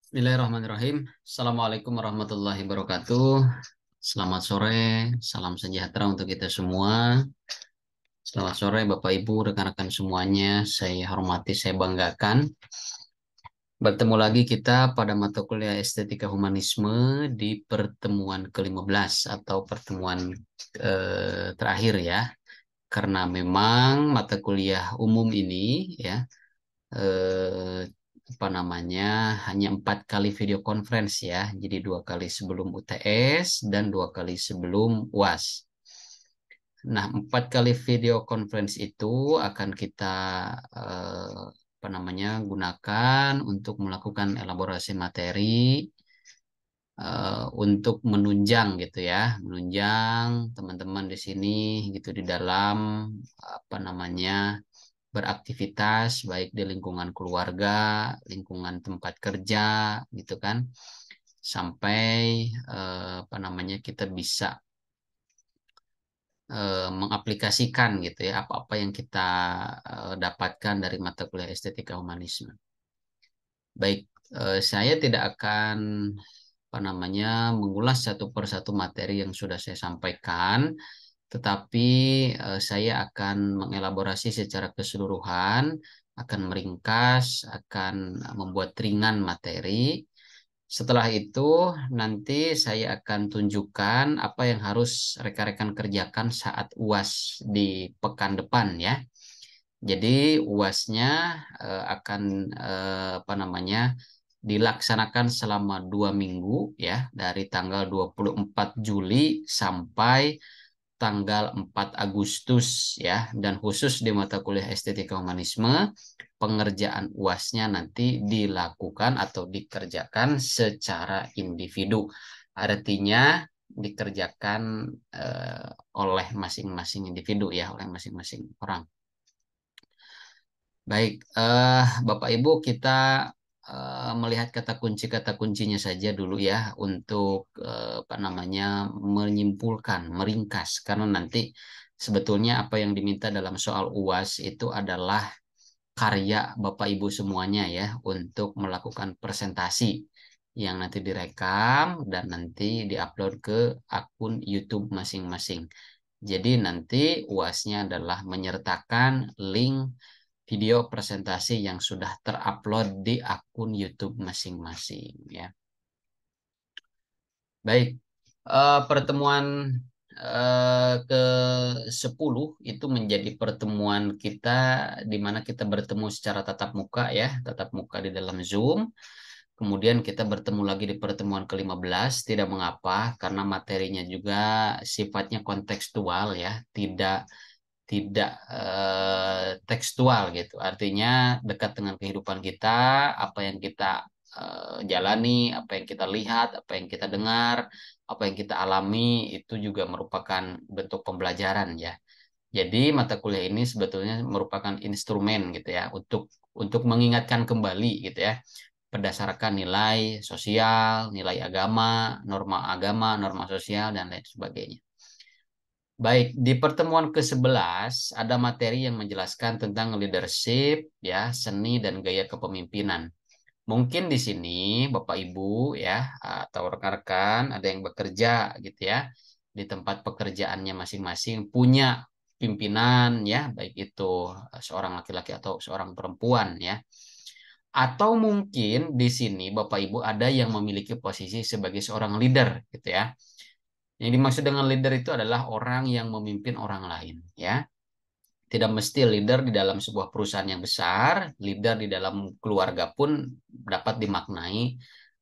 Bismillahirrahmanirrahim. Assalamualaikum warahmatullahi wabarakatuh. Selamat sore, salam sejahtera untuk kita semua. Selamat sore Bapak Ibu, rekan-rekan semuanya. Saya hormati, saya banggakan. Bertemu lagi kita pada mata kuliah Estetika Humanisme di pertemuan ke-15 atau pertemuan terakhir ya. Karena memang mata kuliah umum ini ya eh, apa namanya hanya 4 kali video conference ya, jadi 2 kali sebelum UTS dan 2 kali sebelum UAS. Nah, 4 kali video conference itu akan kita apa namanya gunakan untuk melakukan elaborasi materi untuk menunjang gitu ya, menunjang teman-teman di sini gitu di dalam apa namanya beraktivitas baik di lingkungan keluarga, lingkungan tempat kerja gitu kan, sampai apa namanya kita bisa mengaplikasikan gitu ya apa-apa yang kita dapatkan dari mata kuliah estetika humanisme. Baik, saya tidak akan apa namanya mengulas satu persatu materi yang sudah saya sampaikan, tetapi saya akan mengelaborasi secara keseluruhan, akan meringkas, akan membuat ringan materi. Setelah itu, nanti saya akan tunjukkan apa yang harus rekan-rekan kerjakan saat UAS di pekan depan ya. Jadi UASnya akan apa namanya dilaksanakan selama 2 minggu ya, dari tanggal 24 Juli sampai tanggal 4 Agustus ya, dan khusus di mata kuliah Estetika Humanisme pengerjaan UASnya nanti dilakukan atau dikerjakan secara individu. Artinya dikerjakan eh, oleh masing-masing individu ya, oleh masing-masing orang. Baik, Bapak Ibu, kita melihat kata kuncinya saja dulu ya untuk apa namanya menyimpulkan, meringkas, karena nanti sebetulnya apa yang diminta dalam soal UAS itu adalah karya Bapak Ibu semuanya ya untuk melakukan presentasi yang nanti direkam dan nanti diupload ke akun YouTube masing-masing. Jadi nanti UASnya adalah menyertakan link video presentasi yang sudah terupload di akun YouTube masing-masing ya. Baik, pertemuan ke-10 itu menjadi pertemuan kita di mana kita bertemu secara tatap muka ya, tatap muka di dalam Zoom. Kemudian kita bertemu lagi di pertemuan ke-15, tidak mengapa karena materinya juga sifatnya kontekstual ya, tidak tidak tekstual gitu. Artinya dekat dengan kehidupan kita, apa yang kita jalani, apa yang kita lihat, apa yang kita dengar, apa yang kita alami itu juga merupakan bentuk pembelajaran ya. Jadi mata kuliah ini sebetulnya merupakan instrumen gitu ya untuk mengingatkan kembali gitu ya berdasarkan nilai sosial, nilai agama, norma sosial dan lain sebagainya. Baik, di pertemuan ke-11 ada materi yang menjelaskan tentang leadership, ya, seni dan gaya kepemimpinan. Mungkin di sini Bapak Ibu ya atau rekan-rekan ada yang bekerja gitu ya di tempat pekerjaannya masing-masing punya pimpinan ya, baik itu seorang laki-laki atau seorang perempuan ya. Atau mungkin di sini Bapak Ibu ada yang memiliki posisi sebagai seorang leader gitu ya. Yang dimaksud dengan leader itu adalah orang yang memimpin orang lain, ya. Tidak mesti leader di dalam sebuah perusahaan yang besar, leader di dalam keluarga pun dapat dimaknai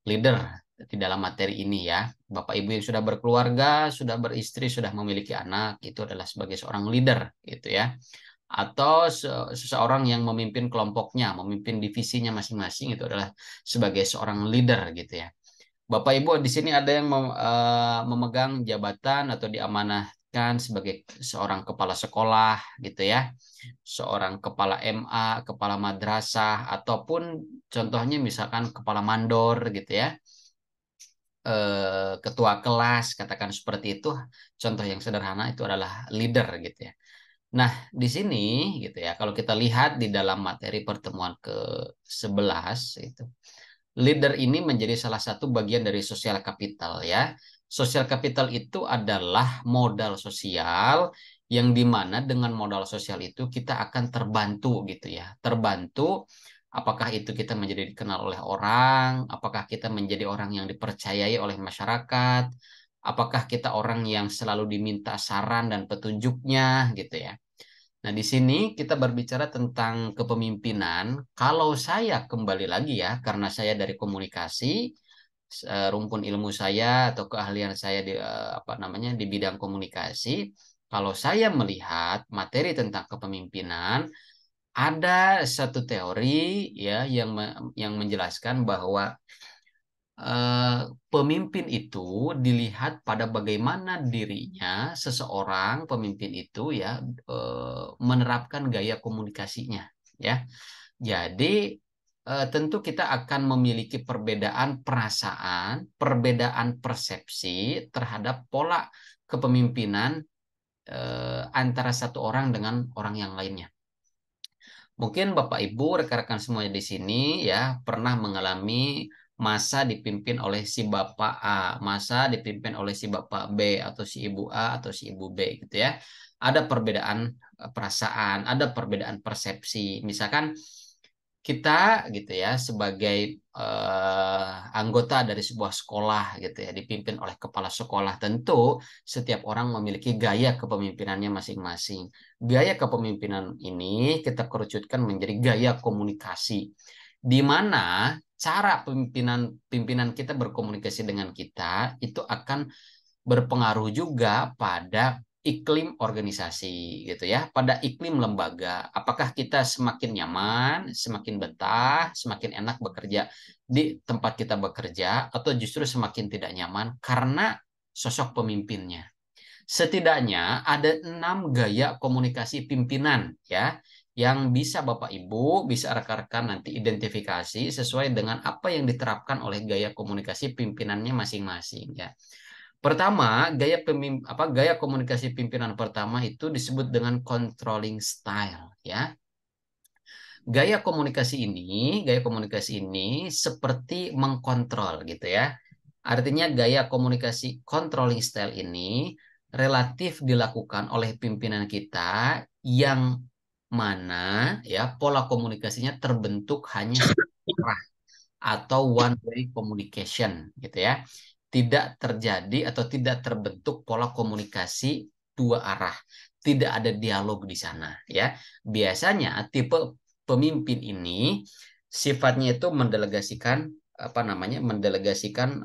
leader di dalam materi ini ya. Bapak Ibu yang sudah berkeluarga, sudah beristri, sudah memiliki anak, itu adalah sebagai seorang leader, gitu ya. Atau seseorang yang memimpin kelompoknya, memimpin divisinya masing-masing, itu adalah sebagai seorang leader, gitu ya. Bapak Ibu di sini ada yang memegang jabatan atau diamanahkan sebagai seorang kepala sekolah gitu ya, seorang kepala MA, kepala madrasah ataupun contohnya misalkan kepala mandor gitu ya, ketua kelas katakan seperti itu. Contoh yang sederhana itu adalah leader gitu ya. Nah, di sini gitu ya, kalau kita lihat di dalam materi pertemuan ke-11 itu Leader ini menjadi salah satu bagian dari social capital ya. Social capital itu adalah modal sosial yang dimana dengan modal sosial itu kita akan terbantu gitu ya. Terbantu apakah itu kita menjadi dikenal oleh orang, apakah kita menjadi orang yang dipercayai oleh masyarakat, apakah kita orang yang selalu diminta saran dan petunjuknya gitu ya. Nah, di sini kita berbicara tentang kepemimpinan. Kalau saya kembali lagi ya, karena saya dari komunikasi, rumpun ilmu saya atau keahlian saya di apa namanya di bidang komunikasi, kalau saya melihat materi tentang kepemimpinan, ada satu teori ya yang menjelaskan bahwa eh, pemimpin itu dilihat pada bagaimana dirinya seseorang pemimpin itu ya menerapkan gaya komunikasinya ya. Jadi tentu kita akan memiliki perbedaan perasaan, perbedaan persepsi terhadap pola kepemimpinan antara satu orang dengan orang yang lainnya. Mungkin Bapak Ibu, rekan-rekan semuanya di sini ya pernah mengalami masa dipimpin oleh si Bapak A, masa dipimpin oleh si Bapak B atau si Ibu A atau si Ibu B gitu ya. Ada perbedaan perasaan, ada perbedaan persepsi. Misalkan kita gitu ya sebagai anggota dari sebuah sekolah gitu ya dipimpin oleh kepala sekolah, tentu setiap orang memiliki gaya kepemimpinannya masing-masing. Gaya kepemimpinan ini kita kerucutkan menjadi gaya komunikasi, di mana cara pimpinan kita berkomunikasi dengan kita itu akan berpengaruh juga pada iklim organisasi gitu ya, pada iklim lembaga. Apakah kita semakin nyaman, semakin betah, semakin enak bekerja di tempat kita bekerja, atau justru semakin tidak nyaman karena sosok pemimpinnya. Setidaknya ada 6 gaya komunikasi pimpinan ya yang bisa Bapak Ibu, bisa rekan-rekan nanti identifikasi sesuai dengan apa yang diterapkan oleh gaya komunikasi pimpinannya masing-masing ya. Pertama, gaya komunikasi pimpinan pertama itu disebut dengan controlling style ya. Gaya komunikasi ini seperti mengkontrol gitu ya. Artinya gaya komunikasi controlling style ini relatif dilakukan oleh pimpinan kita yang mana ya pola komunikasinya terbentuk hanya satu arah atau one way communication gitu ya. Tidak terjadi atau tidak terbentuk pola komunikasi dua arah. Tidak ada dialog di sana ya. Biasanya tipe pemimpin ini sifatnya itu mendelegasikan apa namanya? Mendelegasikan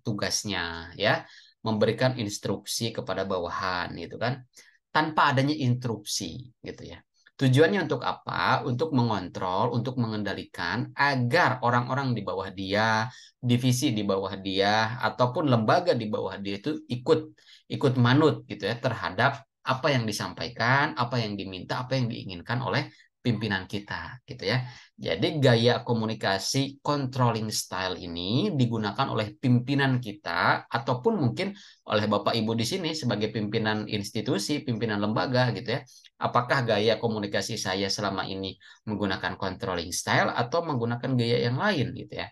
tugasnya ya, memberikan instruksi kepada bawahan gitu kan tanpa adanya interupsi gitu ya. Tujuannya untuk apa? Untuk mengontrol, untuk mengendalikan agar orang-orang di bawah dia, divisi di bawah dia, ataupun lembaga di bawah dia itu ikut ikut manut gitu ya terhadap apa yang disampaikan, apa yang diminta, apa yang diinginkan oleh pimpinan kita gitu ya. Jadi gaya komunikasi controlling style ini digunakan oleh pimpinan kita ataupun mungkin oleh Bapak Ibu di sini sebagai pimpinan institusi, pimpinan lembaga gitu ya. Apakah gaya komunikasi saya selama ini menggunakan controlling style atau menggunakan gaya yang lain gitu ya.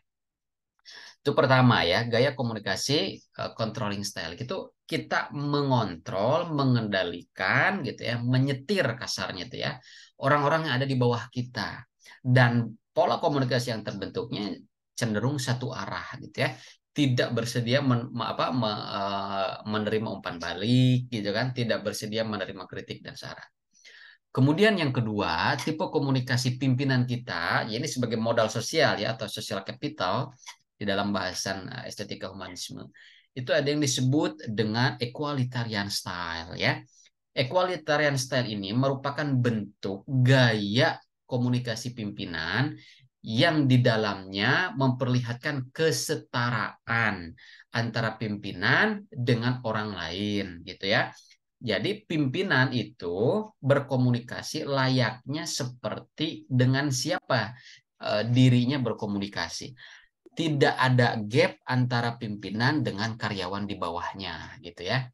Itu pertama ya, gaya komunikasi controlling style. Itu kita mengontrol, mengendalikan gitu ya, menyetir kasarnya itu ya, orang-orang yang ada di bawah kita. Dan pola komunikasi yang terbentuknya cenderung satu arah gitu ya. Tidak bersedia menerima umpan balik gitu kan, tidak bersedia menerima kritik dan saran. Kemudian yang kedua, tipe komunikasi pimpinan kita, ya ini sebagai modal sosial ya atau social capital di dalam bahasan estetika humanisme. Itu ada yang disebut dengan equalitarian style ya. Equalitarian style ini merupakan bentuk gaya komunikasi pimpinan yang di dalamnya memperlihatkan kesetaraan antara pimpinan dengan orang lain gitu ya. Jadi pimpinan itu berkomunikasi layaknya seperti dengan siapa dirinya berkomunikasi. Tidak ada gap antara pimpinan dengan karyawan di bawahnya, gitu ya.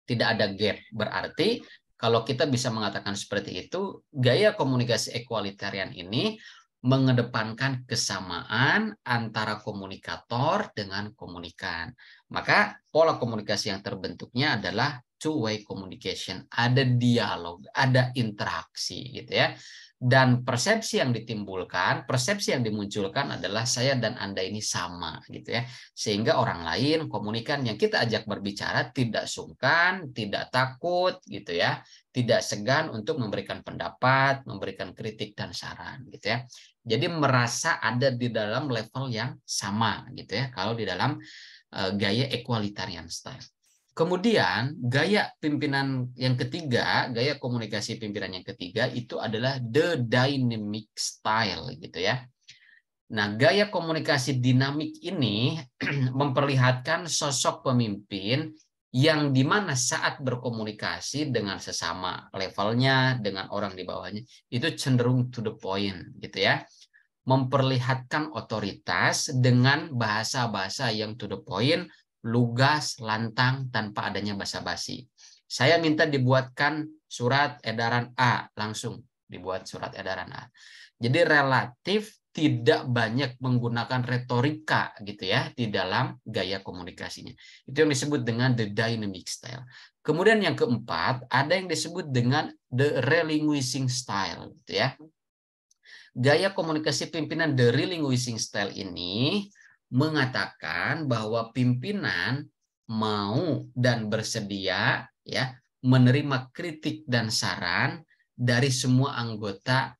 Tidak ada gap. Berarti kalau kita bisa mengatakan seperti itu, gaya komunikasi equalitarian ini mengedepankan kesamaan antara komunikator dengan komunikan. Maka pola komunikasi yang terbentuknya adalah two-way communication, ada dialog, ada interaksi gitu ya. Dan persepsi yang ditimbulkan, persepsi yang dimunculkan adalah saya dan Anda ini sama gitu ya. Sehingga orang lain, komunikan yang kita ajak berbicara tidak sungkan, tidak takut gitu ya, tidak segan untuk memberikan pendapat, memberikan kritik dan saran gitu ya. Jadi merasa ada di dalam level yang sama gitu ya kalau di dalam gaya equalitarian style. Kemudian gaya pimpinan yang ketiga, gaya komunikasi pimpinan yang ketiga itu adalah the dynamic style gitu ya. Nah, gaya komunikasi dinamik ini memperlihatkan sosok pemimpin yang dimana saat berkomunikasi dengan sesama levelnya, dengan orang di bawahnya, itu cenderung to the point gitu ya. Memperlihatkan otoritas dengan bahasa-bahasa yang to the point, lugas, lantang, tanpa adanya basa-basi. Saya minta dibuatkan surat edaran A, langsung dibuat surat edaran A. Jadi relatif tidak banyak menggunakan retorika gitu ya di dalam gaya komunikasinya. Itu yang disebut dengan the dynamic style. Kemudian yang keempat, ada yang disebut dengan the relinquishing style gitu ya. Gaya komunikasi pimpinan the relinquishing style ini mengatakan bahwa pimpinan mau dan bersedia ya menerima kritik dan saran dari semua anggota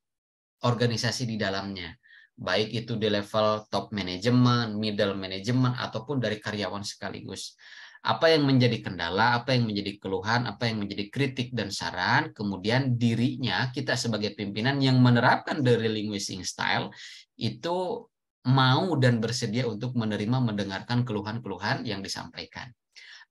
organisasi di dalamnya, baik itu di level top management, middle management, ataupun dari karyawan sekaligus. Apa yang menjadi kendala, apa yang menjadi keluhan, apa yang menjadi kritik dan saran, kemudian dirinya, kita sebagai pimpinan yang menerapkan the relinquishing style, itu mau dan bersedia untuk menerima, mendengarkan keluhan-keluhan yang disampaikan.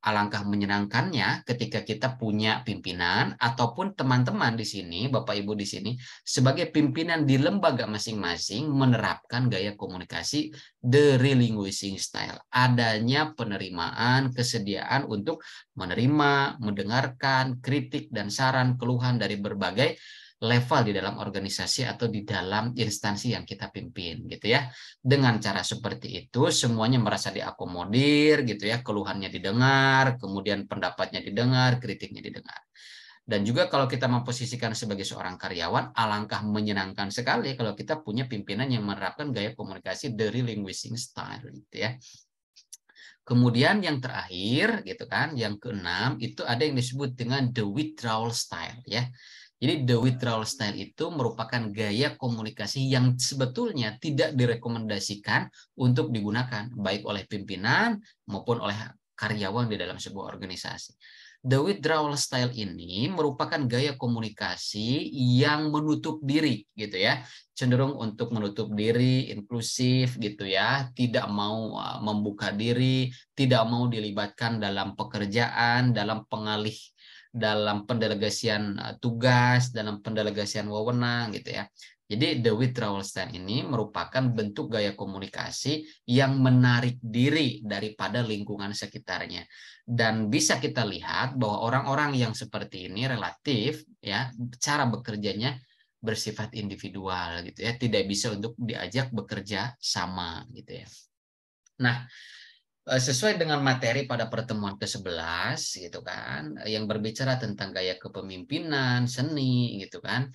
Alangkah menyenangkannya ketika kita punya pimpinan ataupun teman-teman di sini, Bapak Ibu di sini, sebagai pimpinan di lembaga masing-masing menerapkan gaya komunikasi the relinquishing style. Adanya penerimaan, kesediaan untuk menerima, mendengarkan kritik dan saran keluhan dari berbagai level di dalam organisasi atau di dalam instansi yang kita pimpin gitu ya. Dengan cara seperti itu semuanya merasa diakomodir gitu ya, keluhannya didengar, kemudian pendapatnya didengar, kritiknya didengar. Dan juga kalau kita memposisikan sebagai seorang karyawan, alangkah menyenangkan sekali kalau kita punya pimpinan yang menerapkan gaya komunikasi the relinquishing style gitu ya. Kemudian yang terakhir gitu kan, yang keenam itu ada yang disebut dengan the withdrawal style ya. Jadi the withdrawal style itu merupakan gaya komunikasi yang sebetulnya tidak direkomendasikan untuk digunakan baik oleh pimpinan maupun oleh karyawan di dalam sebuah organisasi. The withdrawal style ini merupakan gaya komunikasi yang menutup diri gitu ya, cenderung untuk menutup diri, inklusif gitu ya, tidak mau membuka diri, tidak mau dilibatkan dalam pekerjaan, dalam pengalih, dalam pendelegasian tugas, dalam pendelegasian wewenang gitu ya. Jadi the withdrawal style ini merupakan bentuk gaya komunikasi yang menarik diri daripada lingkungan sekitarnya. Dan bisa kita lihat bahwa orang-orang yang seperti ini relatif ya cara bekerjanya bersifat individual gitu ya, tidak bisa untuk diajak bekerja sama gitu ya. Nah, sesuai dengan materi pada pertemuan ke-11 gitu kan, yang berbicara tentang gaya kepemimpinan, seni gitu kan,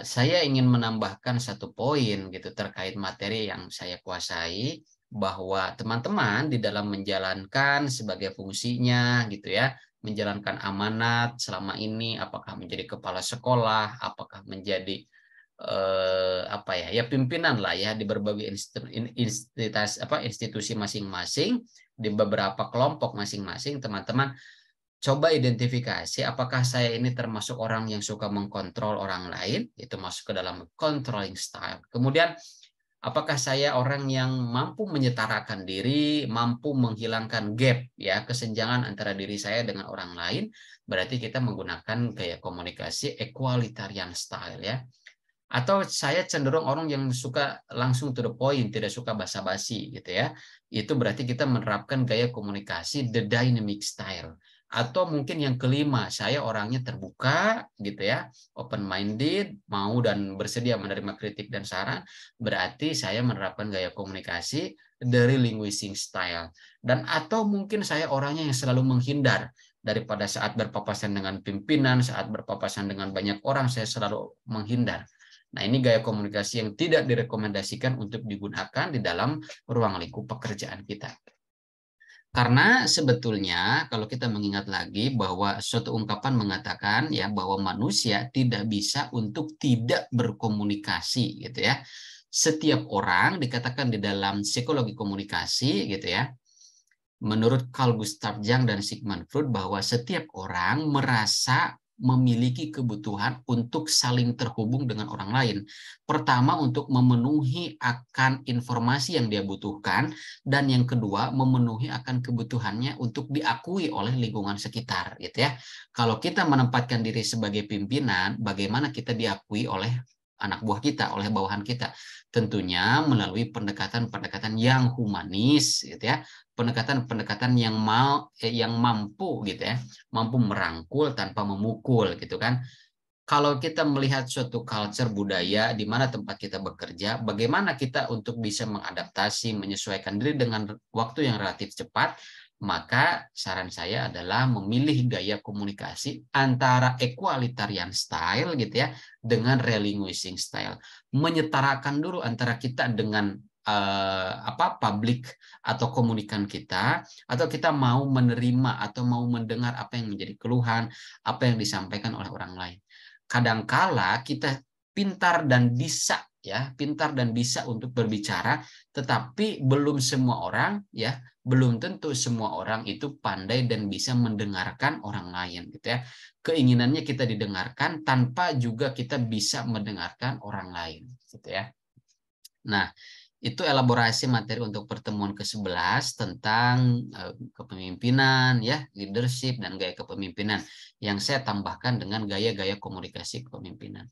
saya ingin menambahkan satu poin gitu terkait materi yang saya kuasai, bahwa teman-teman di dalam menjalankan sebagai fungsinya gitu ya, menjalankan amanat selama ini, apakah menjadi kepala sekolah, apakah menjadi apa ya, ya pimpinan lah ya di berbagai institusi masing-masing, di beberapa kelompok masing-masing, teman-teman coba identifikasi apakah saya ini termasuk orang yang suka mengkontrol orang lain, itu masuk ke dalam controlling style. Kemudian apakah saya orang yang mampu menyetarakan diri, mampu menghilangkan gap ya, kesenjangan antara diri saya dengan orang lain, berarti kita menggunakan gaya komunikasi equalitarian style ya. Atau saya cenderung orang yang suka langsung to the point, tidak suka basa-basi gitu ya. Itu berarti kita menerapkan gaya komunikasi the dynamic style. Atau mungkin yang kelima, saya orangnya terbuka gitu ya, open minded, mau dan bersedia menerima kritik dan saran, berarti saya menerapkan gaya komunikasi dari linguistic style. Dan atau mungkin saya orangnya yang selalu menghindar, daripada saat berpapasan dengan pimpinan, saat berpapasan dengan banyak orang, saya selalu menghindar. Nah, ini gaya komunikasi yang tidak direkomendasikan untuk digunakan di dalam ruang lingkup pekerjaan kita. Karena sebetulnya kalau kita mengingat lagi bahwa suatu ungkapan mengatakan ya bahwa manusia tidak bisa untuk tidak berkomunikasi gitu ya. Setiap orang dikatakan di dalam psikologi komunikasi gitu ya. Menurut Carl Gustav Jung dan Sigmund Freud bahwa setiap orang merasa memiliki kebutuhan untuk saling terhubung dengan orang lain. Pertama, untuk memenuhi akan informasi yang dia butuhkan, dan yang kedua, memenuhi akan kebutuhannya untuk diakui oleh lingkungan sekitar, gitu ya. Kalau kita menempatkan diri sebagai pimpinan, bagaimana kita diakui oleh anak buah kita, oleh bawahan kita? Tentunya melalui pendekatan-pendekatan yang humanis, gitu ya, pendekatan-pendekatan yang mampu gitu ya, mampu merangkul tanpa memukul gitu kan. Kalau kita melihat suatu culture budaya di mana tempat kita bekerja, bagaimana kita untuk bisa mengadaptasi, menyesuaikan diri dengan waktu yang relatif cepat, maka saran saya adalah memilih gaya komunikasi antara equalitarian style gitu ya dengan relinquishing style. Menyetarakan dulu antara kita dengan publik atau komunikan kita, atau kita mau menerima atau mau mendengar apa yang menjadi keluhan, apa yang disampaikan oleh orang lain. Kadangkala kita pintar dan bisa ya, pintar dan bisa untuk berbicara, tetapi belum semua orang ya, belum tentu semua orang itu pandai dan bisa mendengarkan orang lain gitu ya. Keinginannya kita didengarkan tanpa juga kita bisa mendengarkan orang lain gitu ya. Nah, itu elaborasi materi untuk pertemuan ke-11 tentang kepemimpinan, ya, leadership dan gaya kepemimpinan yang saya tambahkan dengan gaya-gaya komunikasi kepemimpinan.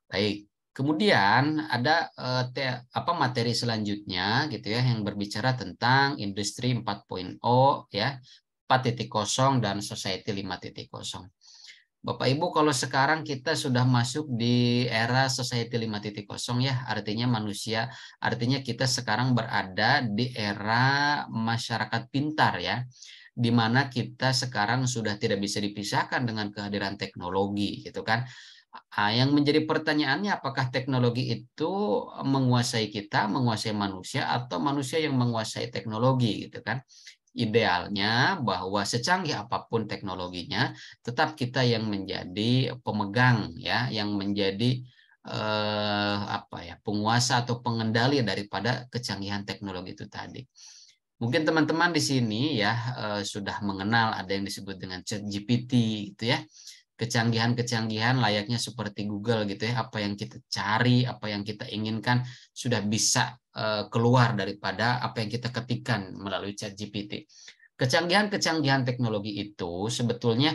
Baik, kemudian ada materi selanjutnya gitu ya yang berbicara tentang industri 4.0 ya, 4.0 dan society 5.0. Bapak Ibu, kalau sekarang kita sudah masuk di era society 5.0 ya, artinya manusia, artinya kita sekarang berada di era masyarakat pintar ya, di mana kita sekarang sudah tidak bisa dipisahkan dengan kehadiran teknologi gitu kan. Yang menjadi pertanyaannya, apakah teknologi itu menguasai kita, menguasai manusia, atau manusia yang menguasai teknologi gitu kan. Idealnya bahwa secanggih apapun teknologinya, tetap kita yang menjadi pemegang ya, yang menjadi penguasa atau pengendali daripada kecanggihan teknologi itu tadi. Mungkin teman-teman di sini ya sudah mengenal ada yang disebut dengan ChatGPT gitu ya. Kecanggihan-kecanggihan layaknya seperti Google gitu ya, apa yang kita cari, apa yang kita inginkan sudah bisa keluar daripada apa yang kita ketikkan melalui ChatGPT. Kecanggihan-kecanggihan teknologi itu sebetulnya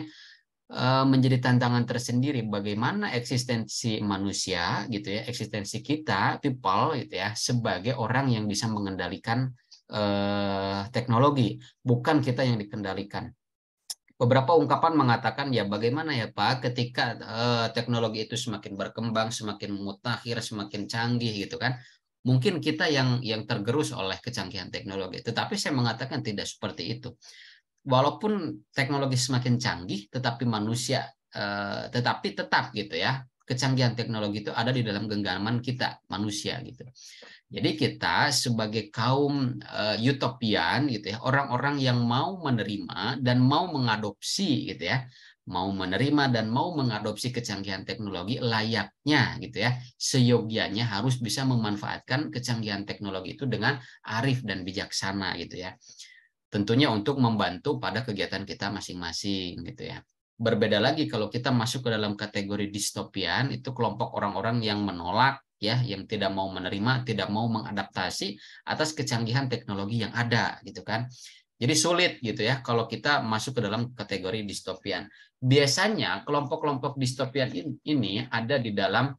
menjadi tantangan tersendiri bagaimana eksistensi manusia gitu ya, eksistensi kita people gitu ya sebagai orang yang bisa mengendalikan teknologi, bukan kita yang dikendalikan. Beberapa ungkapan mengatakan ya bagaimana ya Pak ketika teknologi itu semakin berkembang, semakin mutakhir, semakin canggih gitu kan. Mungkin kita yang tergerus oleh kecanggihan teknologi. Tetapi saya mengatakan tidak seperti itu. Walaupun teknologi semakin canggih, tetapi manusia tetap gitu ya. Kecanggihan teknologi itu ada di dalam genggaman kita manusia gitu. Jadi kita sebagai kaum utopian gitu ya, orang-orang yang mau menerima dan mau mengadopsi gitu ya, mau menerima dan mau mengadopsi kecanggihan teknologi layaknya gitu ya, seyogianya harus bisa memanfaatkan kecanggihan teknologi itu dengan arif dan bijaksana gitu ya. Tentunya untuk membantu pada kegiatan kita masing-masing gitu ya. Berbeda lagi kalau kita masuk ke dalam kategori distopian, itu kelompok orang-orang yang menolak ya, yang tidak mau menerima, tidak mau mengadaptasi atas kecanggihan teknologi yang ada gitu kan. Jadi sulit gitu ya kalau kita masuk ke dalam kategori distopian. Biasanya kelompok-kelompok distopian ini ada di dalam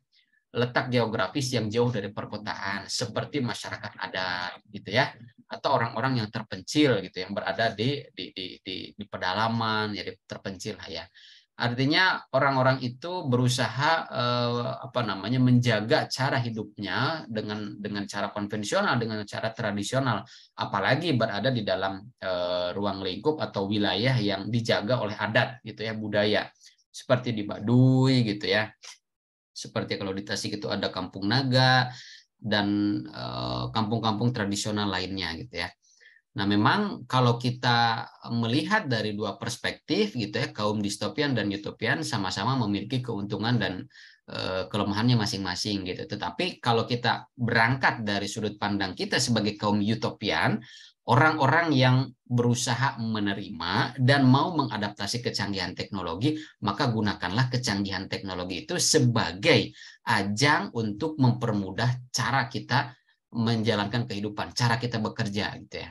letak geografis yang jauh dari perkotaan, seperti masyarakat adat gitu ya, atau orang-orang yang terpencil gitu, yang berada di pedalaman, ya terpencil lah ya. Artinya orang-orang itu berusaha apa namanya menjaga cara hidupnya dengan cara konvensional, dengan cara tradisional, apalagi berada di dalam ruang lingkup atau wilayah yang dijaga oleh adat gitu ya, budaya. Seperti di Baduy gitu ya. Seperti kalau di Tasik itu ada Kampung Naga dan kampung-kampung tradisional lainnya gitu ya. Nah, memang kalau kita melihat dari dua perspektif gitu ya, kaum distopian dan utopian sama-sama memiliki keuntungan dan kelemahannya masing-masing gitu. Tetapi kalau kita berangkat dari sudut pandang kita sebagai kaum utopian, orang-orang yang berusaha menerima dan mau mengadaptasi kecanggihan teknologi, maka gunakanlah kecanggihan teknologi itu sebagai ajang untuk mempermudah cara kita menjalankan kehidupan, cara kita bekerja gitu ya.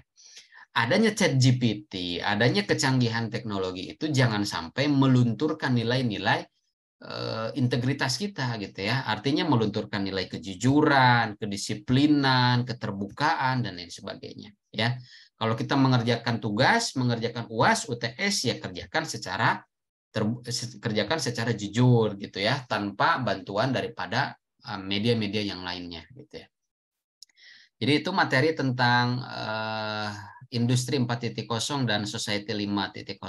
Adanya ChatGPT, adanya kecanggihan teknologi itu jangan sampai melunturkan nilai-nilai integritas kita gitu ya. Artinya melunturkan nilai kejujuran, kedisiplinan, keterbukaan dan lain sebagainya ya. Kalau kita mengerjakan tugas, mengerjakan UAS, UTS ya kerjakan secara jujur gitu ya, tanpa bantuan daripada media-media yang lainnya gitu ya. Jadi itu materi tentang industri 4.0 dan society 5.0.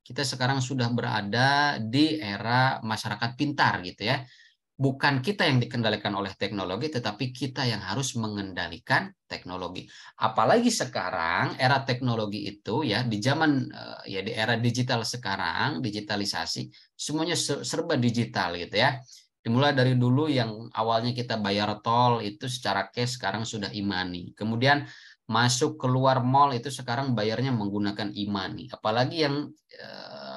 Kita sekarang sudah berada di era masyarakat pintar gitu ya. Bukan kita yang dikendalikan oleh teknologi, tetapi kita yang harus mengendalikan teknologi. Apalagi sekarang era teknologi itu ya di zaman ya di era digital sekarang, digitalisasi, semuanya serba digital gitu ya. Dimulai dari dulu yang awalnya kita bayar tol itu secara cash, sekarang sudah e-money. Kemudian masuk keluar mall itu sekarang bayarnya menggunakan e-money. Apalagi yang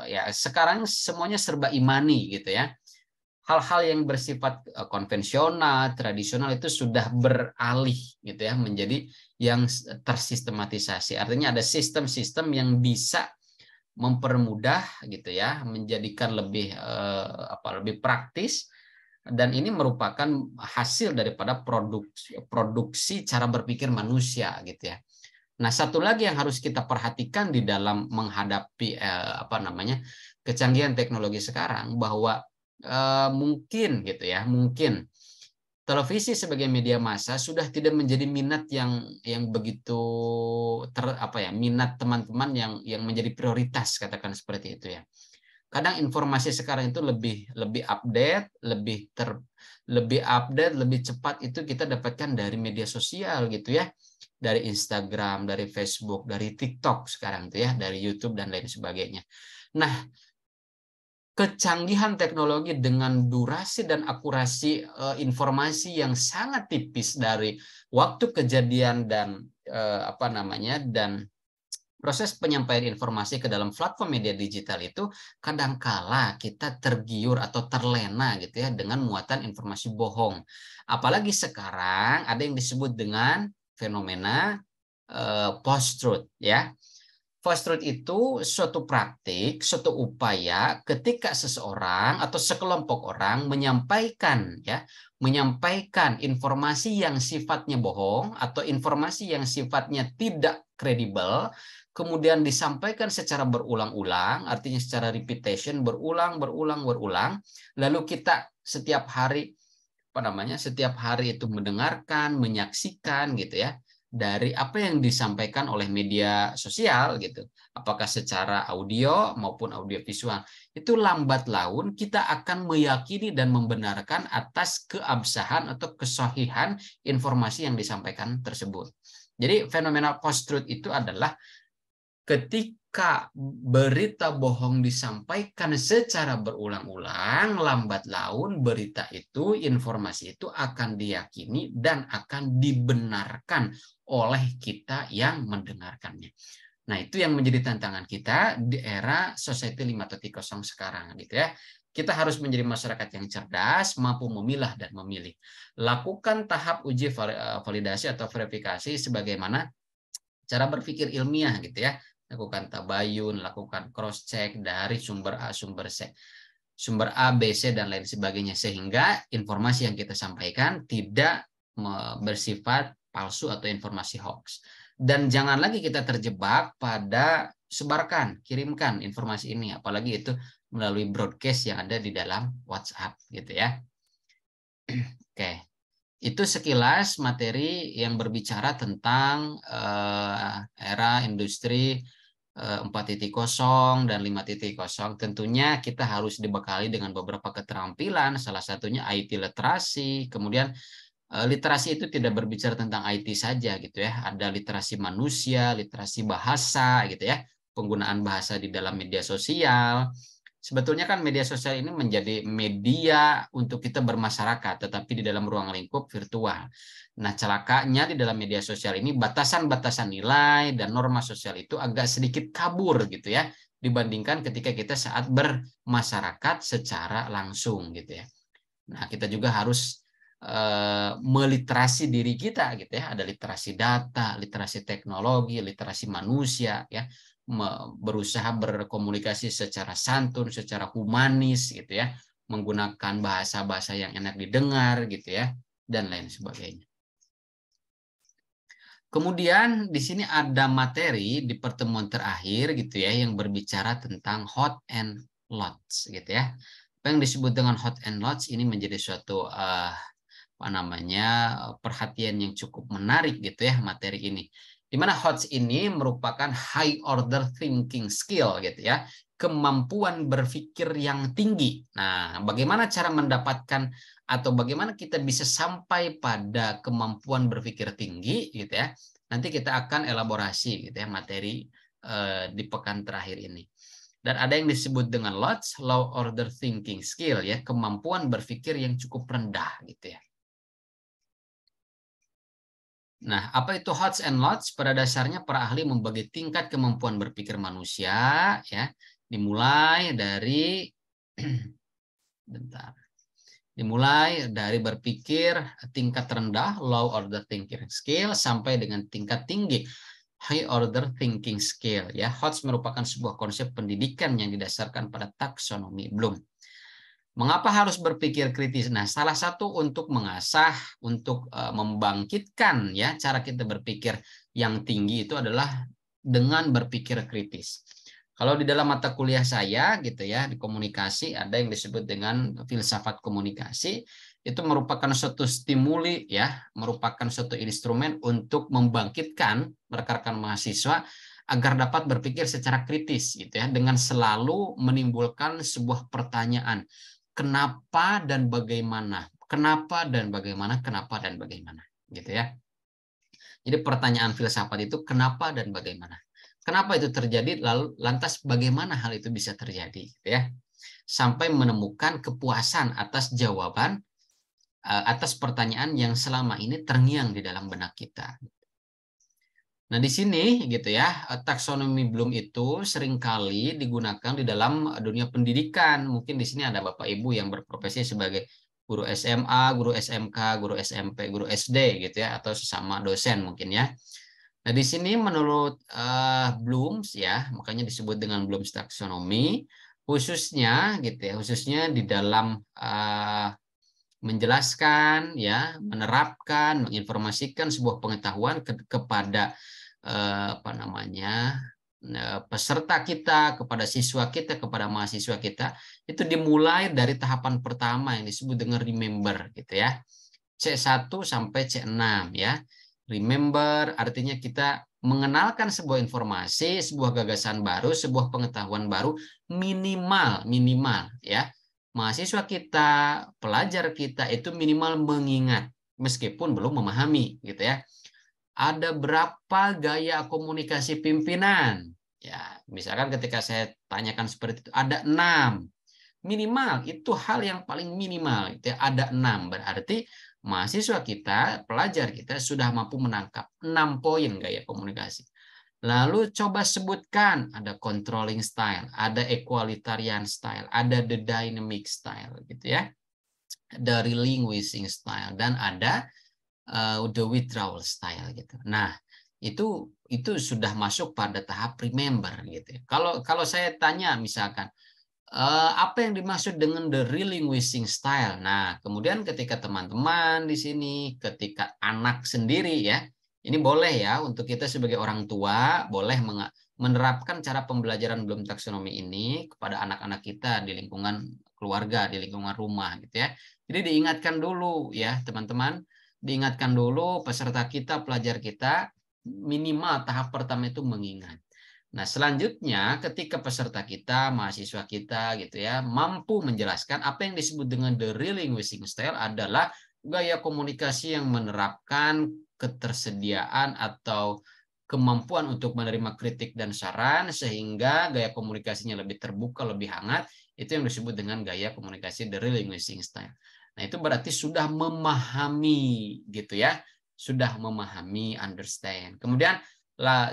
ya sekarang semuanya serba e-money gitu ya. Hal-hal yang bersifat konvensional, tradisional itu sudah beralih gitu ya menjadi yang tersistematisasi. Artinya ada sistem-sistem yang bisa mempermudah gitu ya, menjadikan lebih praktis, dan ini merupakan hasil daripada produksi cara berpikir manusia gitu ya. Nah, satu lagi yang harus kita perhatikan di dalam menghadapi kecanggihan teknologi sekarang, bahwa mungkin gitu ya, mungkin televisi sebagai media massa sudah tidak menjadi minat yang begitu minat teman-teman yang menjadi prioritas, katakan seperti itu ya. Kadang informasi sekarang itu lebih update, lebih cepat itu kita dapatkan dari media sosial gitu ya. Dari Instagram, dari Facebook, dari TikTok sekarang tuh ya, dari YouTube dan lain sebagainya. Nah, kecanggihan teknologi dengan durasi dan akurasi informasi yang sangat tipis dari waktu kejadian dan dan proses penyampaian informasi ke dalam platform media digital itu kadangkala kita tergiur atau terlena gitu ya dengan muatan informasi bohong. Apalagi sekarang ada yang disebut dengan fenomena post-truth ya. Post-truth itu suatu praktik, suatu upaya ketika seseorang atau sekelompok orang menyampaikan informasi yang sifatnya bohong atau informasi yang sifatnya tidak kredibel, kemudian disampaikan secara berulang-ulang, artinya secara repetition, berulang, lalu kita setiap hari itu mendengarkan, menyaksikan gitu ya, dari apa yang disampaikan oleh media sosial gitu, apakah secara audio maupun audiovisual, itu lambat laun kita akan meyakini dan membenarkan atas keabsahan atau kesahihan informasi yang disampaikan tersebut. Jadi fenomena post-truth itu adalah ketika berita bohong disampaikan secara berulang-ulang, lambat laun berita itu, informasi itu akan diyakini dan akan dibenarkan oleh kita yang mendengarkannya. Nah, itu yang menjadi tantangan kita di era society 5.0 sekarang gitu ya. Kita harus menjadi masyarakat yang cerdas, mampu memilah dan memilih. Lakukan tahap uji validasi atau verifikasi sebagaimana cara berpikir ilmiah gitu ya. Lakukan tabayun, lakukan cross check dari sumber A, sumber A, B, C dan lain sebagainya, sehingga informasi yang kita sampaikan tidak bersifat palsu atau informasi hoax. Dan jangan lagi kita terjebak pada sebarkan, kirimkan informasi ini, apalagi itu melalui broadcast yang ada di dalam WhatsApp gitu ya. Oke, itu sekilas materi yang berbicara tentang era industri 4.0 dan 5.0. Tentunya kita harus dibekali dengan beberapa keterampilan, salah satunya IT literasi, kemudian literasi itu tidak berbicara tentang IT saja gitu ya. Ada literasi manusia, literasi bahasa gitu ya. Penggunaan bahasa di dalam media sosial. Sebetulnya kan media sosial ini menjadi media untuk kita bermasyarakat, tetapi di dalam ruang lingkup virtual. Nah, celakanya di dalam media sosial ini batasan-batasan nilai dan norma sosial itu agak sedikit kabur gitu ya, dibandingkan ketika kita saat bermasyarakat secara langsung gitu ya. Nah, kita juga harus meliterasi diri kita gitu ya. Ada literasi data, literasi teknologi, literasi manusia ya. Berusaha berkomunikasi secara santun, secara humanis gitu ya. Menggunakan bahasa-bahasa yang enak didengar gitu ya, dan lain sebagainya. Kemudian di sini ada materi di pertemuan terakhir gitu ya yang berbicara tentang hot and lots gitu ya. Apa yang disebut dengan hot and lots ini menjadi suatu apa namanya perhatian yang cukup menarik gitu ya materi ini. Di mana HOTS ini merupakan high order thinking skill gitu ya, kemampuan berpikir yang tinggi. Nah, bagaimana cara mendapatkan atau bagaimana kita bisa sampai pada kemampuan berpikir tinggi gitu ya. Nanti kita akan elaborasi gitu ya materi di pekan terakhir ini. Dan ada yang disebut dengan LOTS, low order thinking skill ya, kemampuan berpikir yang cukup rendah gitu ya. Nah, apa itu HOTS and LOTS? Pada dasarnya para ahli membagi tingkat kemampuan berpikir manusia ya, dimulai dari bentar. Dimulai dari berpikir tingkat rendah, low order thinking skill, sampai dengan tingkat tinggi, high order thinking skill ya. HOTS merupakan sebuah konsep pendidikan yang didasarkan pada taksonomi Bloom. Mengapa harus berpikir kritis? Nah, salah satu untuk mengasah, untuk membangkitkan ya cara kita berpikir yang tinggi itu adalah dengan berpikir kritis. Kalau di dalam mata kuliah saya gitu ya di komunikasi ada yang disebut dengan filsafat komunikasi, itu merupakan suatu stimuli ya, merupakan suatu instrumen untuk membangkitkan rekan-rekan mahasiswa agar dapat berpikir secara kritis gitu ya, dengan selalu menimbulkan sebuah pertanyaan. Kenapa dan bagaimana? Kenapa dan bagaimana? Kenapa dan bagaimana? Gitu ya. Jadi pertanyaan filsafat itu kenapa dan bagaimana? Kenapa itu terjadi? Lalu lantas bagaimana hal itu bisa terjadi? Gitu ya. Sampai menemukan kepuasan atas jawaban atas pertanyaan yang selama ini terngiang di dalam benak kita. Nah, di sini gitu ya, taksonomi Bloom itu seringkali digunakan di dalam dunia pendidikan. Mungkin di sini ada Bapak Ibu yang berprofesi sebagai guru SMA, guru SMK, guru SMP, guru SD gitu ya, atau sesama dosen mungkin ya. Nah, di sini menurut Bloom's ya, makanya disebut dengan Bloom's taksonomi, khususnya gitu ya, khususnya di dalam menjelaskan ya, menerapkan, menginformasikan sebuah pengetahuan kepada apa namanya peserta kita, kepada siswa kita, kepada mahasiswa kita, itu dimulai dari tahapan pertama yang disebut dengan remember gitu ya. C1 sampai C6 ya. Remember artinya kita mengenalkan sebuah informasi, sebuah gagasan baru, sebuah pengetahuan baru minimal ya. Mahasiswa kita, pelajar kita itu minimal mengingat meskipun belum memahami gitu ya. Ada berapa gaya komunikasi pimpinan? Ya, misalkan ketika saya tanyakan seperti itu, ada 6. Minimal, itu hal yang paling minimal. Itu ada 6. Berarti mahasiswa kita, pelajar kita sudah mampu menangkap 6 poin gaya komunikasi. Lalu coba sebutkan, ada controlling style, ada equalitarian style, ada the dynamic style gitu ya. The relinquishing style, dan ada the withdrawal style gitu. Nah, itu sudah masuk pada tahap remember gitu. Kalau saya tanya misalkan apa yang dimaksud dengan the relinquishing style? Nah, kemudian ketika teman-teman di sini, ketika anak sendiri ya, Ini boleh ya untuk kita sebagai orang tua boleh menerapkan cara pembelajaran Bloom taksonomi ini kepada anak-anak kita di lingkungan keluarga, di lingkungan rumah gitu ya. Jadi diingatkan dulu ya teman-teman, diingatkan dulu peserta kita, pelajar kita, minimal tahap pertama itu mengingat. Nah, selanjutnya ketika peserta kita, mahasiswa kita gitu ya, mampu menjelaskan apa yang disebut dengan the real linguistic style adalah gaya komunikasi yang menerapkan ketersediaan atau kemampuan untuk menerima kritik dan saran sehingga gaya komunikasinya lebih terbuka, lebih hangat, itu yang disebut dengan gaya komunikasi the real linguistic style. Nah, itu berarti sudah memahami gitu ya, sudah memahami, understand. Kemudian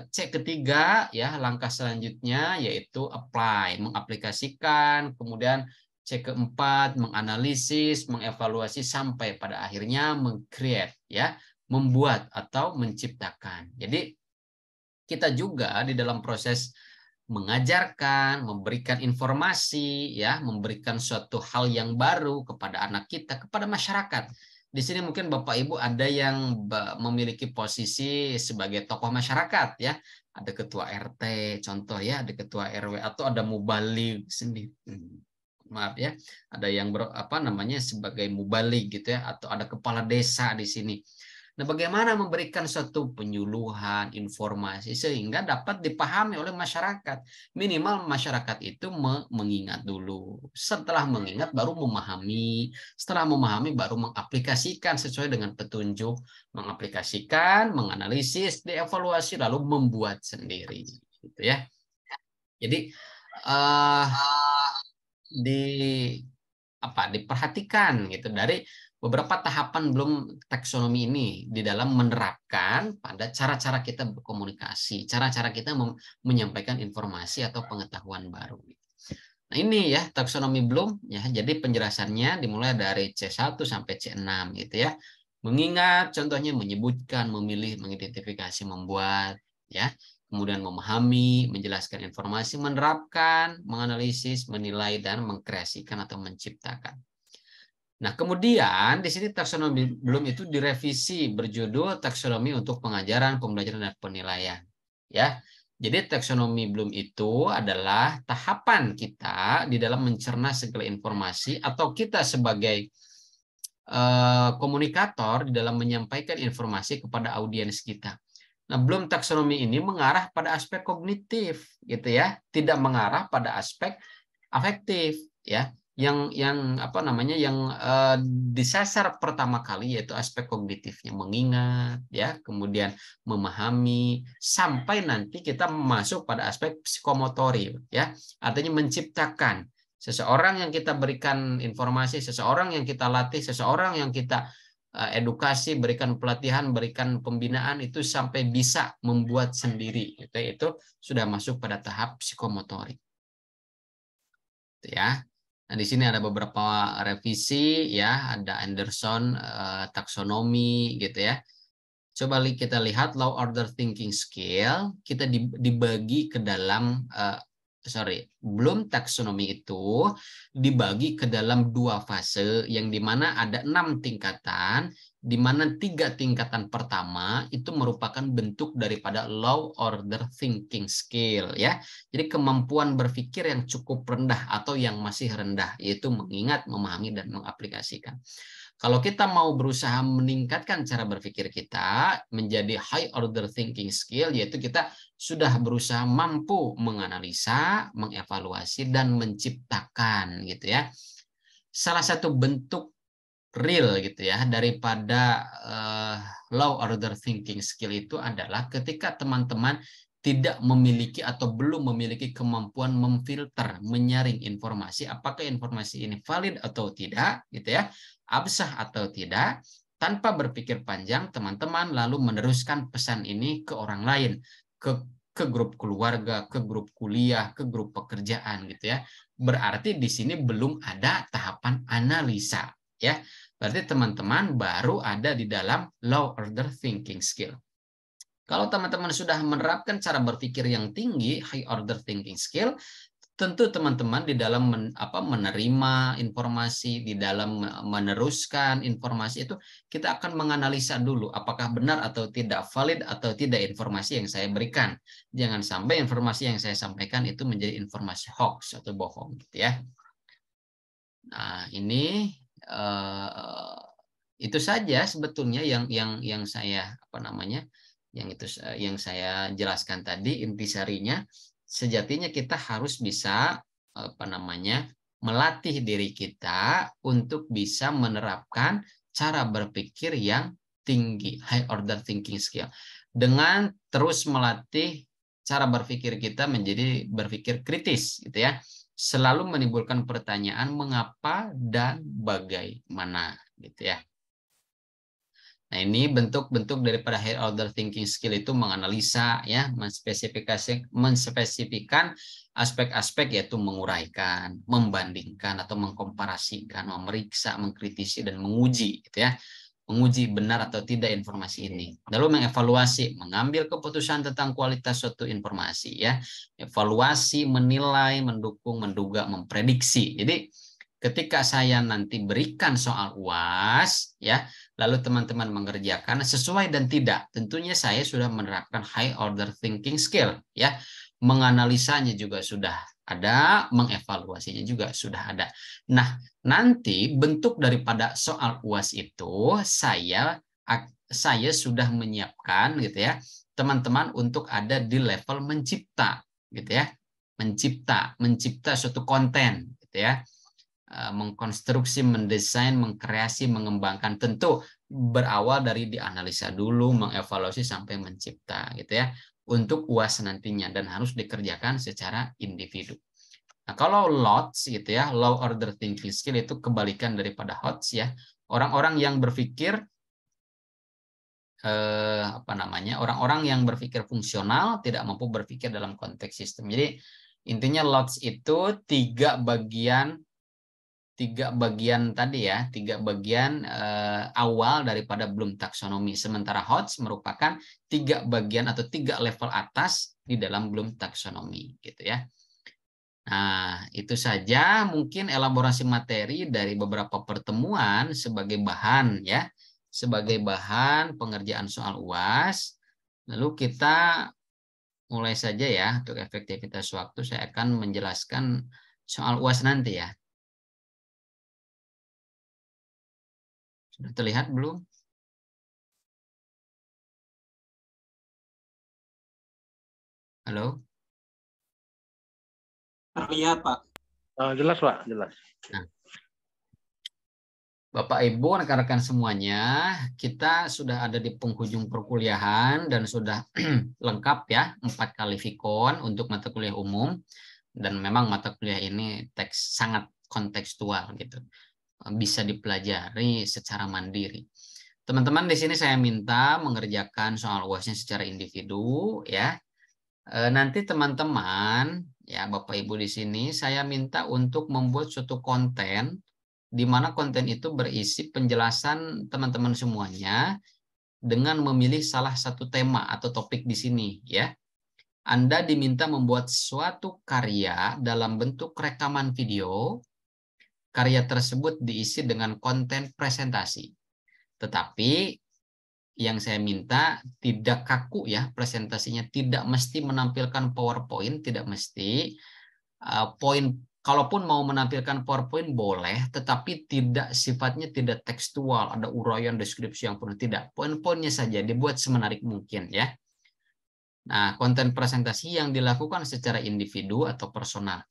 cek ketiga ya, langkah selanjutnya yaitu apply, mengaplikasikan, kemudian cek keempat menganalisis, mengevaluasi sampai pada akhirnya meng-create ya, membuat atau menciptakan. Jadi kita juga di dalam proses mengajarkan, memberikan informasi ya, memberikan suatu hal yang baru kepada anak kita, kepada masyarakat. Di sini mungkin Bapak Ibu ada yang memiliki posisi sebagai tokoh masyarakat ya. Ada ketua RT contoh ya, ada ketua RW atau ada mubalik sendiri. Maaf ya, ada yang sebagai mubalik gitu ya, atau ada kepala desa di sini. Nah, bagaimana memberikan suatu penyuluhan, informasi sehingga dapat dipahami oleh masyarakat. Minimal masyarakat itu mengingat dulu. Setelah mengingat baru memahami. Setelah memahami baru mengaplikasikan sesuai dengan petunjuk. Mengaplikasikan, menganalisis, dievaluasi, lalu membuat sendiri. Gitu ya. Jadi diperhatikan gitu dari beberapa tahapan belum taksonomi ini di dalam menerapkan pada cara-cara kita berkomunikasi, cara-cara kita menyampaikan informasi atau pengetahuan baru. Nah, ini ya taksonomi belum ya. Jadi penjelasannya dimulai dari C1 sampai C6 gitu ya. Mengingat, contohnya menyebutkan, memilih, mengidentifikasi, membuat ya. Kemudian memahami, menjelaskan informasi, menerapkan, menganalisis, menilai dan mengkreasikan atau menciptakan. Nah, kemudian di sini taksonomi belum itu direvisi berjudul taksonomi untuk pengajaran, pembelajaran dan penilaian. Ya. Jadi taksonomi belum itu adalah tahapan kita di dalam mencerna segala informasi atau kita sebagai komunikator di dalam menyampaikan informasi kepada audiens kita. Nah, belum taksonomi ini mengarah pada aspek kognitif gitu ya, tidak mengarah pada aspek afektif ya. Yang disasar pertama kali yaitu aspek kognitifnya, mengingat ya, kemudian memahami sampai nanti kita masuk pada aspek psikomotorik ya, artinya menciptakan. Seseorang yang kita berikan informasi, seseorang yang kita latih, seseorang yang kita edukasi, berikan pelatihan, berikan pembinaan itu sampai bisa membuat sendiri. Itu sudah masuk pada tahap psikomotorik. Ya. Nah, di sini ada beberapa revisi ya, ada Anderson taksonomi gitu ya. Coba kita lihat law order thinking skill, kita dibagi ke dalam belum taksonomi itu dibagi ke dalam 2 fase yang dimana ada 6 tingkatan, di mana 3 tingkatan pertama itu merupakan bentuk daripada low order thinking skill ya. Jadi kemampuan berpikir yang cukup rendah atau yang masih rendah, yaitu mengingat, memahami dan mengaplikasikan. Kalau kita mau berusaha meningkatkan cara berpikir kita menjadi high order thinking skill, yaitu kita sudah berusaha mampu menganalisa, mengevaluasi, dan menciptakan gitu ya. Salah satu bentuk real gitu ya daripada low order thinking skill itu adalah ketika teman-teman tidak memiliki atau belum memiliki kemampuan memfilter, menyaring informasi, apakah informasi ini valid atau tidak gitu ya, absah atau tidak. Tanpa berpikir panjang, teman-teman lalu meneruskan pesan ini ke orang lain, ke grup keluarga, ke grup kuliah, ke grup pekerjaan gitu ya. Berarti di sini belum ada tahapan analisa ya. Berarti teman-teman baru ada di dalam low order thinking skill. Kalau teman-teman sudah menerapkan cara berpikir yang tinggi, high order thinking skill, tentu teman-teman di dalam menerima informasi, di dalam meneruskan informasi itu kita akan menganalisa dulu apakah benar atau tidak, valid atau tidak informasi yang saya berikan. Jangan sampai informasi yang saya sampaikan itu menjadi informasi hoax atau bohong gitu ya. Nah, ini itu saja sebetulnya yang saya yang saya jelaskan tadi intisarinya. Sejatinya kita harus bisa melatih diri kita untuk bisa menerapkan cara berpikir yang tinggi, high order thinking skill, dengan terus melatih cara berpikir kita menjadi berpikir kritis gitu ya, selalu menimbulkan pertanyaan mengapa dan bagaimana gitu ya. Nah, ini bentuk-bentuk daripada high order thinking skill itu menganalisa ya, menspesifikkan aspek-aspek, yaitu menguraikan, membandingkan atau mengkomparasikan, memeriksa, mengkritisi dan menguji gitu ya. Menguji benar atau tidak informasi ini. Lalu mengevaluasi, mengambil keputusan tentang kualitas suatu informasi ya. Evaluasi, menilai, mendukung, menduga, memprediksi. Jadi ketika saya nanti berikan soal UAS ya, lalu teman-teman mengerjakan sesuai dan tidak, tentunya saya sudah menerapkan high order thinking skill ya. Menganalisanya juga sudah ada, mengevaluasinya juga sudah ada. Nah, nanti bentuk daripada soal UAS itu saya sudah menyiapkan gitu ya, teman-teman, untuk ada di level mencipta gitu ya. Mencipta suatu konten gitu ya. Mengkonstruksi, mendesain, mengkreasi, mengembangkan, tentu berawal dari dianalisa dulu, mengevaluasi sampai mencipta gitu ya, untuk UAS nantinya, dan harus dikerjakan secara individu. Nah, kalau LOTS gitu ya, low order thinking skill, itu kebalikan daripada HOTS ya. Orang-orang yang berpikir orang-orang yang berpikir fungsional, tidak mampu berpikir dalam konteks sistem. Jadi intinya LOTS itu tiga bagian tadi ya, tiga bagian awal daripada Bloom taksonomi. Sementara HOTS merupakan tiga bagian atau tiga level atas di dalam Bloom taksonomi gitu ya. Nah, itu saja mungkin elaborasi materi dari beberapa pertemuan sebagai bahan ya, sebagai bahan pengerjaan soal UAS. Lalu kita mulai saja ya, untuk efektivitas waktu saya akan menjelaskan soal UAS nanti ya. Sudah terlihat belum? Halo? Terlihat, Pak. Jelas, Pak, jelas. Nah, Bapak Ibu, rekan-rekan semuanya, kita sudah ada di penghujung perkuliahan dan sudah lengkap ya, 4 kali Vkon untuk mata kuliah umum, dan memang mata kuliah ini teks sangat kontekstual gitu, bisa dipelajari secara mandiri. Teman-teman, di sini saya minta mengerjakan soal UASnya secara individu ya. Nanti teman-teman ya, Bapak Ibu di sini saya minta untuk membuat suatu konten di mana konten itu berisi penjelasan teman-teman semuanya dengan memilih salah satu tema atau topik di sini ya. Anda diminta membuat suatu karya dalam bentuk rekaman video. Karya tersebut diisi dengan konten presentasi. Tetapi yang saya minta tidak kaku ya presentasinya, tidak mesti menampilkan PowerPoint, tidak mesti. Kalaupun mau menampilkan PowerPoint boleh, tetapi sifatnya tidak tekstual, ada uraian deskripsi yang penuh, tidak. Poin-poinnya saja dibuat semenarik mungkin ya. Nah, konten presentasi yang dilakukan secara individu atau personal.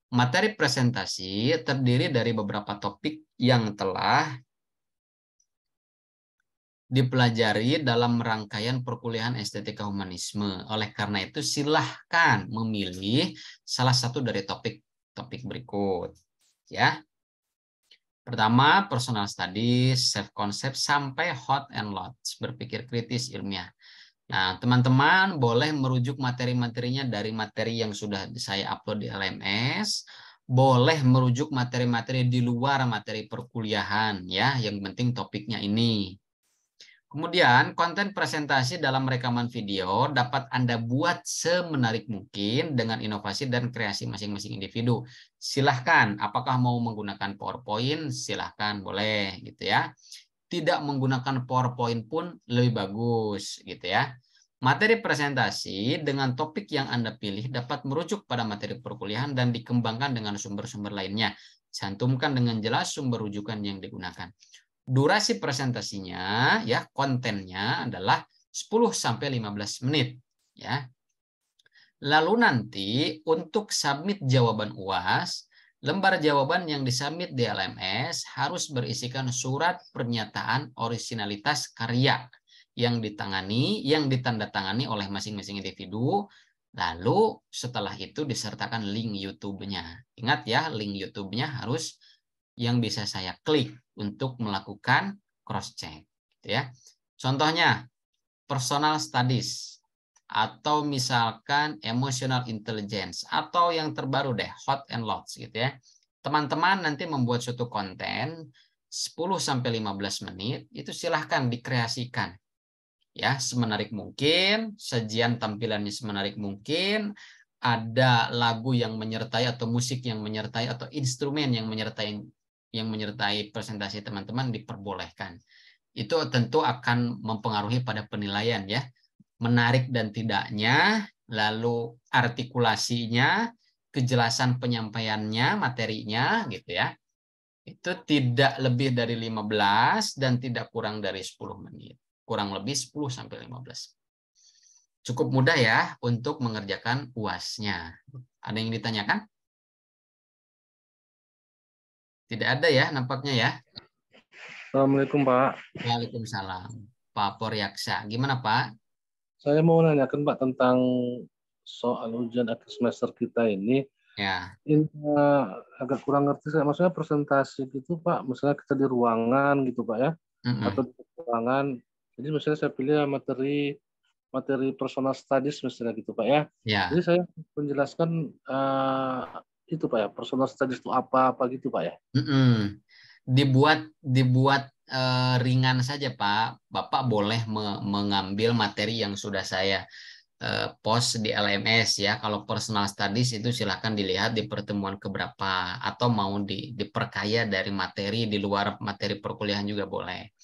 Materi presentasi terdiri dari beberapa topik yang telah dipelajari dalam rangkaian perkuliahan estetika humanisme. Oleh karena itu, silahkan memilih salah satu dari topik berikut. Ya. Pertama, personal studies, self concept, sampai hot and lots, berpikir kritis ilmiah. Nah, teman-teman boleh merujuk materi-materinya dari materi yang sudah saya upload di LMS, boleh merujuk materi-materi di luar materi perkuliahan ya, yang penting topiknya ini. Kemudian, konten presentasi dalam rekaman video dapat Anda buat semenarik mungkin dengan inovasi dan kreasi masing-masing individu. Silahkan, apakah mau menggunakan PowerPoint? Silahkan, boleh gitu ya. Tidak menggunakan PowerPoint pun lebih bagus gitu ya. Materi presentasi dengan topik yang Anda pilih dapat merujuk pada materi perkuliahan dan dikembangkan dengan sumber-sumber lainnya. Cantumkan dengan jelas sumber rujukan yang digunakan. Durasi presentasinya ya kontennya adalah 10-15 menit ya. Lalu nanti untuk submit jawaban UAS, lembar jawaban yang disubmit di LMS harus berisikan surat pernyataan orisinalitas karya yang ditandatangani oleh masing-masing individu. Lalu setelah itu disertakan link YouTube-nya. Ingat ya, link YouTube-nya harus yang bisa saya klik untuk melakukan cross-check. Ya. Contohnya, personal studies, atau misalkan emotional intelligence, atau yang terbaru deh, hot and lots gitu ya. Teman-teman nanti membuat suatu konten 10-15 menit, itu silahkan dikreasikan. Ya, semenarik mungkin, sajian tampilannya semenarik mungkin, ada lagu yang menyertai atau musik yang menyertai atau instrumen yang menyertai presentasi teman-teman diperbolehkan. Itu tentu akan mempengaruhi pada penilaian ya. Menarik dan tidaknya, lalu artikulasinya, kejelasan penyampaiannya, materinya gitu ya. Itu tidak lebih dari 15 dan tidak kurang dari 10 menit. Kurang lebih 10-15. Cukup mudah ya untuk mengerjakan UAS-nya. Ada yang ditanyakan? Tidak ada ya nampaknya ya. Assalamualaikum Pak. Waalaikumsalam. Pak Poryaksa. Gimana Pak? Saya mau nanyakan Pak tentang soal ujian akhir semester kita ini. Ya. Ini agak kurang ngerti saya. Maksudnya presentasi gitu Pak. Misalnya kita di ruangan gitu Pak ya. Atau di ruangan. Jadi misalnya saya pilih materi personal studies misalnya gitu Pak ya. Ya. Jadi saya menjelaskan itu Pak ya. Personal studies itu apa gitu Pak ya. Dibuat ringan saja Pak. Bapak boleh mengambil materi yang sudah saya post di LMS ya. Kalau personal studies itu silahkan dilihat di pertemuan keberapa atau mau diperkaya dari materi di luar materi perkuliahan juga boleh.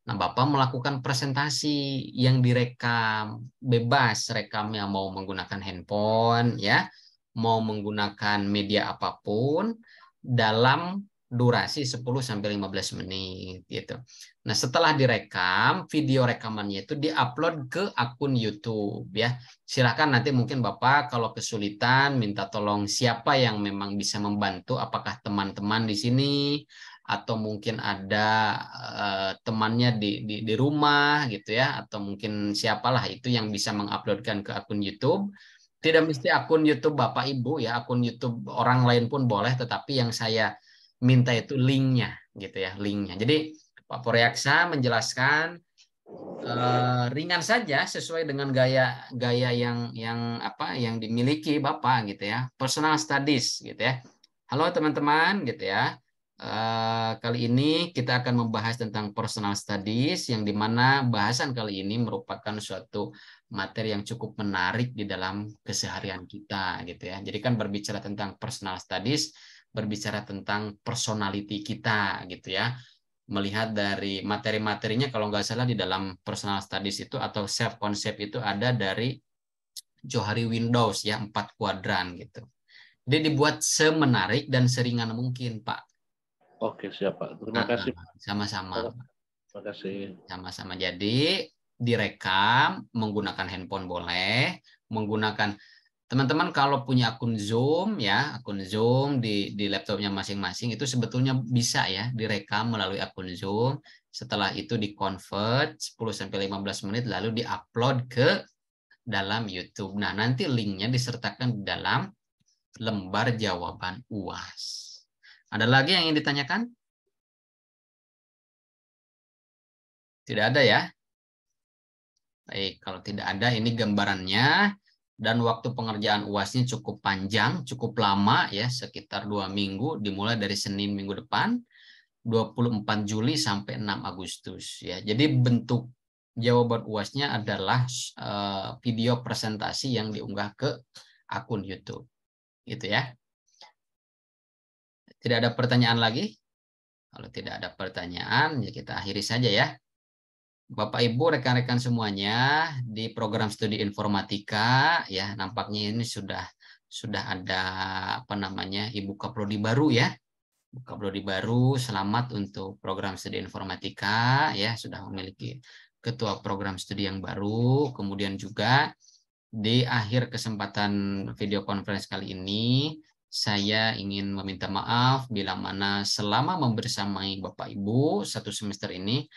Nah, Bapak melakukan presentasi yang direkam, bebas rekamnya mau menggunakan handphone ya, mau menggunakan media apapun dalam durasi 10-15 menit gitu. Nah, setelah direkam, video rekamannya itu diupload ke akun YouTube ya. Silakan nanti mungkin Bapak kalau kesulitan minta tolong siapa yang memang bisa membantu, apakah teman-teman di sini atau mungkin ada temannya di rumah gitu ya, atau mungkin siapalah itu yang bisa menguploadkan ke akun YouTube. Tidak mesti akun YouTube Bapak Ibu ya, akun YouTube orang lain pun boleh, tetapi yang saya minta itu linknya gitu ya, linknya. Jadi Pak Poryaksa menjelaskan ringan saja sesuai dengan gaya yang dimiliki Bapak gitu ya. Personal studies gitu ya. Halo teman-teman gitu ya. Kali ini kita akan membahas tentang personal studies yang dimana bahasan kali ini merupakan suatu materi yang cukup menarik di dalam keseharian kita gitu ya. Jadi kan berbicara tentang personal studies, berbicara tentang personality kita gitu ya. Melihat dari materi-materinya kalau nggak salah di dalam personal studies itu atau self concept itu ada dari Johari Windows ya, 4 kuadran gitu. Jadi dibuat semenarik dan seringan mungkin Pak. Oke siap Pak. Terima kasih. Sama-sama. Terima kasih. Sama-sama. Jadi direkam menggunakan handphone boleh, menggunakan teman-teman kalau punya akun Zoom ya, akun Zoom di laptopnya masing-masing itu sebetulnya bisa ya direkam melalui akun Zoom. Setelah itu di-convert 10-15 menit lalu di-upload ke dalam YouTube. Nah, nanti linknya disertakan di dalam lembar jawaban UAS. Ada lagi yang ingin ditanyakan? Tidak ada ya? Baik, kalau tidak ada ini gambarannya. Dan waktu pengerjaan UASnya cukup panjang, cukup lama ya, sekitar 2 minggu, dimulai dari Senin minggu depan, 24 Juli sampai 6 Agustus ya. Jadi bentuk jawaban UASnya adalah video presentasi yang diunggah ke akun YouTube. Gitu ya. Tidak ada pertanyaan lagi? Kalau tidak ada pertanyaan, ya kita akhiri saja ya. Bapak Ibu, rekan-rekan semuanya, di program studi informatika ya, nampaknya ini sudah ada apa namanya, Ibu Kaprodi baru ya. Kaprodi baru, selamat untuk program studi informatika ya, sudah memiliki ketua program studi yang baru. Kemudian juga di akhir kesempatan video conference kali ini, saya ingin meminta maaf bila mana selama membersamai Bapak Ibu satu semester ini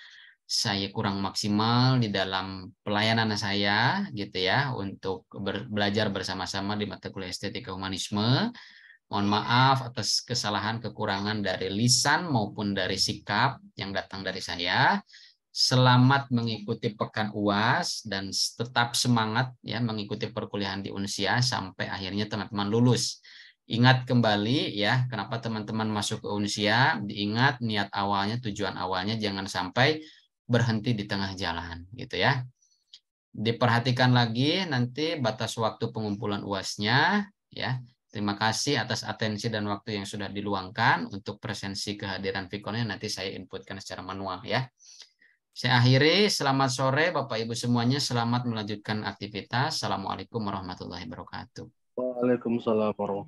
saya kurang maksimal di dalam pelayanan saya gitu ya untuk belajar bersama-sama di mata kuliah estetika humanisme. Mohon maaf atas kesalahan kekurangan dari lisan maupun dari sikap yang datang dari saya. Selamat mengikuti pekan UAS dan tetap semangat ya mengikuti perkuliahan di Unsia sampai akhirnya teman-teman lulus. Ingat kembali ya, kenapa teman-teman masuk ke Unsia, diingat niat awalnya, tujuan awalnya jangan sampai berhenti di tengah jalan gitu ya. Diperhatikan lagi nanti batas waktu pengumpulan UAS-nya ya. Terima kasih atas atensi dan waktu yang sudah diluangkan. Untuk presensi kehadiran Vikonnya nanti saya inputkan secara manual ya. Saya akhiri, selamat sore Bapak Ibu semuanya, selamat melanjutkan aktivitas. Assalamualaikum warahmatullahi wabarakatuh. Waalaikumsalam warahmatullahi wabarakatuh.